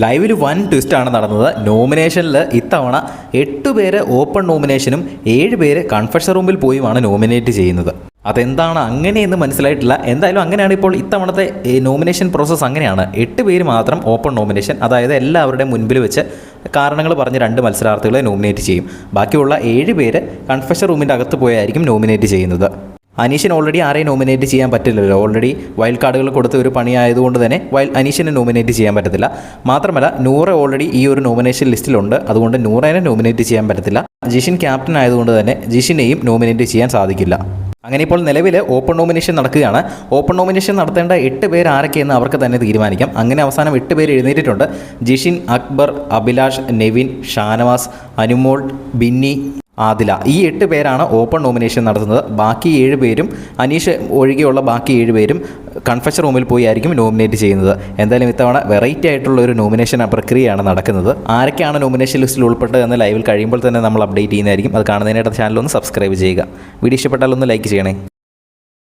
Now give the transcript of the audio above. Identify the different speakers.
Speaker 1: ലൈവിൽ വൻ ട്വിസ്റ്റാണ് നടന്നത്. നോമിനേഷനിൽ ഇത്തവണ 8 പേര് ഓപ്പൺ നോമിനേഷനും 7 പേര് കൺഫെഷൻ റൂമിൽ പോയുമാണ് നോമിനേറ്റ് ചെയ്യുന്നത്. അതെന്താണ് അങ്ങനെയെന്ന് മനസ്സിലായിട്ടില്ല. എന്തായാലും അങ്ങനെയാണ് ഇപ്പോൾ ഇത്തവണത്തെ നോമിനേഷൻ പ്രോസസ്സ്. അങ്ങനെയാണ് 8 പേര് മാത്രം ഓപ്പൺ നോമിനേഷൻ, അതായത് എല്ലാവരുടെയും മുൻപിൽ വെച്ച് കാരണങ്ങൾ പറഞ്ഞ് 2 മത്സരാർത്ഥികളെ നോമിനേറ്റ് ചെയ്യും. ബാക്കിയുള്ള 7 പേര് കൺഫെഷൻ റൂമിൻ്റെ അകത്ത് പോയായിരിക്കും നോമിനേറ്റ് ചെയ്യുന്നത്. അനീഷിന് ഓൾറെഡി ആരെയും നോമിനേറ്റ് ചെയ്യാൻ പറ്റില്ലല്ലോ. ഓൾറെഡി വൈൽഡ് കാർഡുകൾ കൊടുത്ത ഒരു പണിയായതുകൊണ്ട് തന്നെ അനീഷിനെ നോമിനേറ്റ് ചെയ്യാൻ പറ്റത്തില്ല. മാത്രമല്ല നൂറ ഓൾറെഡി ഈ ഒരു നോമിനേഷൻ ലിസ്റ്റിലുണ്ട്. അതുകൊണ്ട് നൂറേനെ നോമിനേറ്റ് ചെയ്യാൻ പറ്റത്തില്ല. ജിഷിൻ ക്യാപ്റ്റൻ ആയതുകൊണ്ട് തന്നെ ജിഷിനെയും നോമിനേറ്റ് ചെയ്യാൻ സാധിക്കില്ല. അങ്ങനെ ഇപ്പോൾ നിലവിൽ ഓപ്പൺ നോമിനേഷൻ നടക്കുകയാണ്. ഓപ്പൺ നോമിനേഷൻ നടത്തേണ്ട 8 പേര് ആരൊക്കെയെന്ന് അവർക്ക് തന്നെ തീരുമാനിക്കാം. അങ്ങനെ അവസാനം 8 പേര് എഴുന്നേറ്റിട്ടുണ്ട്. ജിഷിൻ, അക്ബർ, അഭിലാഷ്, നെവിൻ, ഷാനവാസ്, അനുമോൾ, ബിന്നി, ആദില. ഈ 8 പേരാണ് ഓപ്പൺ നോമിനേഷൻ നടത്തുന്നത്. ബാക്കി 7 പേരും, അനീഷ് ഒഴികെയുള്ള ബാക്കി 7 പേരും കൺഫെഷൻ റൂമിൽ പോയി ആയിരിക്കും നോമിനേറ്റ് ചെയ്യുന്നത്. എന്തായാലും ഇത്തവണ വെറൈറ്റി ആയിട്ടുള്ള ഒരു നോമിനേഷൻ പ്രക്രിയയാണ് നടക്കുന്നത്. ആരൊക്കെയാണ് നോമിനേഷൻ ലിസ്റ്റിൽ ഉൾപ്പെട്ടത് എന്ന് ലൈവിൽ കഴിയുമ്പോൾ തന്നെ നമ്മൾ അപ്ഡേറ്റ് ചെയ്യുന്നതായിരിക്കും. അത് കാണുന്നതിനായിട്ട് ചാനൽ ഒന്ന് സബ്സ്ക്രൈബ് ചെയ്യുക. വീഡിയോ ഇഷ്ടപ്പെട്ടാൽ ഒന്ന് ലൈക്ക് ചെയ്യണേ.